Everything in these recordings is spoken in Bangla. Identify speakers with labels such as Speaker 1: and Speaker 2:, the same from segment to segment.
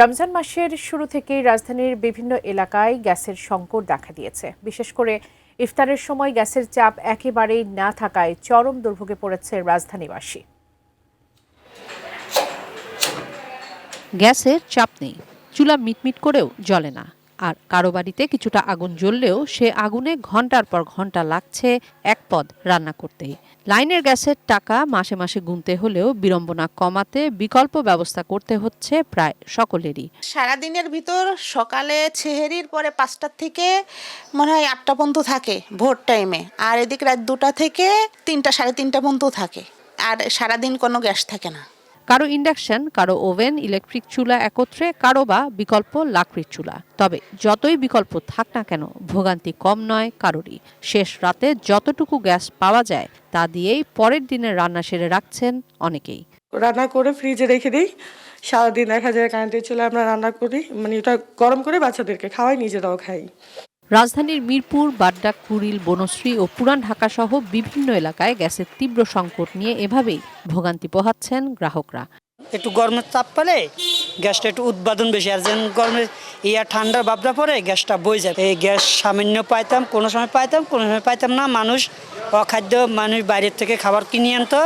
Speaker 1: রমজান মাসের শুরু থেকেই রাজধানীর বিভিন্ন এলাকায় গ্যাসের সংকট দেখা দিয়েছে। বিশেষ করে ইফতারের সময় গ্যাসের চাপ একেবারেই না থাকায় চরম দুর্ভোগে পড়েছে রাজধানীবাসী।
Speaker 2: গ্যাসের চাপ নেই, চুলা মিটমিট করেও জ্বলে না। আর কারো বাড়িতে কিছুটা আগুন জ্বললেও সে আগুনে ঘন্টার পর ঘন্টা লাগছে এক পদ রান্না করতেই। লাইনের গ্যাসের টাকা মাসে মাসে গুনতে হলেও বিড়ম্বনা কমাতে বিকল্প ব্যবস্থা করতে হচ্ছে প্রায় সকলেরই।
Speaker 3: সারাদিনের ভিতর সকালে সেহেরির পরে 5টা থেকে মনে হয় 8টা পর্যন্ত থাকে ভোর টাইমে, আর এদিক রাত 2টা থেকে 3টা 3:30 পর্যন্ত থাকে, আর সারাদিন কোনো গ্যাস থাকে না।
Speaker 2: কারো ইন্ডাকশন, কারো ওভেন, ইলেকট্রিক চুলা একত্রে, কারো বা বিকল্প লাকড়ির চুলা। তবে যতই বিকল্প থাক না কেন, ভোগান্তি কম নয় কারোরই। শেষ রাতে যতটুকু গ্যাস পাওয়া যায় তা দিয়েই পরের দিনের রান্না সেরে রাখছেন অনেকেই।
Speaker 4: রান্না করে ফ্রিজে রেখে দিই, সারাদিন দেখা যায় কারেন্টের চুলায় আমরা রান্না করি, মানে ওটা গরম করে বাচ্চাদেরকে খাওয়াই, নিজেরাও খাই।
Speaker 2: রাজধানীর মিরপুর, বাড্ডা, কুড়িল, বনশ্রী ও পুরান ঢাকা সহ বিভিন্ন এলাকায় গ্যাসের তীব্র সংকট নিয়ে এভাবেই ভোগান্তি পোহাচ্ছেন গ্রাহকরা।
Speaker 5: একটু গরমের তাপ পেলে গ্যাসটা একটু উৎপাদন বেশি, আর যেন গরমের ঠান্ডার ভাবটা পরে গ্যাসটা বই যায়। এই গ্যাস সামান্য পাইতাম, কোনো সময় পাইতাম, কোনো সময় পাইতাম না। মানুষ অখাদ্য, মানুষ বাইরের থেকে খাবার কিনে আনতো।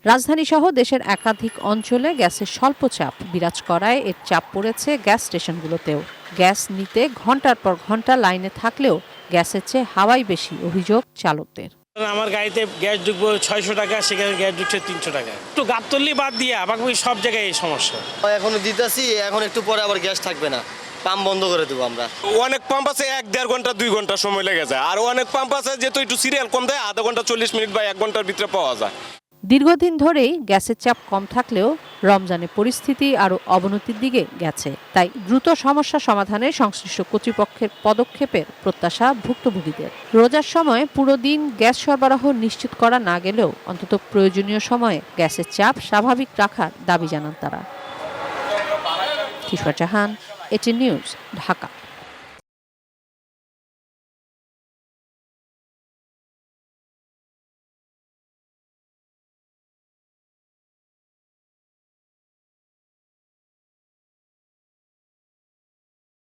Speaker 2: রাজধানী সহ দেশের একাধিক অঞ্চলে গ্যাসের স্বল্প চাপ বিরাজ করায় এর চাপ পড়েছে গ্যাস স্টেশনগুলোতেও। গ্যাস নিতে ঘন্টার পর ঘন্টা লাইনে থাকলেও গ্যাসের চেয়ে হাওয়াই বেশি, অভিযোগ চালকদের।
Speaker 6: আমার গাড়িতে গ্যাস ঢুকবো 600 টাকা, সেখানে গ্যাস ঢুকছে 300 টাকা। একটু গাবতলি বাদ দিয়ে আমাকে সব জায়গায় এই সমস্যা।
Speaker 7: এখনো দিতেছি, এখন একটু পরে আবার গ্যাস থাকবে না, পাম্প বন্ধ করে দেবো আমরা।
Speaker 8: অনেক পাম্প আছে 1-1.5 ঘন্টা 2 ঘন্টা সময় লেগে যায়, আর অনেক পাম্প আছে যেহেতু একটু সিরিয়াল কম দেয়, আধা ঘন্টা 40 মিনিট বা 1 ঘন্টার ভিতরে পাওয়া যায়।
Speaker 2: দীর্ঘদিন ধরেই গ্যাসের চাপ কম থাকলেও রমজানে পরিস্থিতি আরও অবনতির দিকে গেছে। তাই দ্রুত সমস্যা সমাধানে সংশ্লিষ্ট কর্তৃপক্ষের পদক্ষেপের প্রত্যাশা ভুক্তভোগীদের। রোজার সময় পুরো দিন গ্যাস সরবরাহ নিশ্চিত করা না গেলেও অন্তত প্রয়োজনীয় সময়ে গ্যাসের চাপ স্বাভাবিক রাখার দাবি জানান তারা। কিশোর জাহান, এটিএন নিউজ, ঢাকা।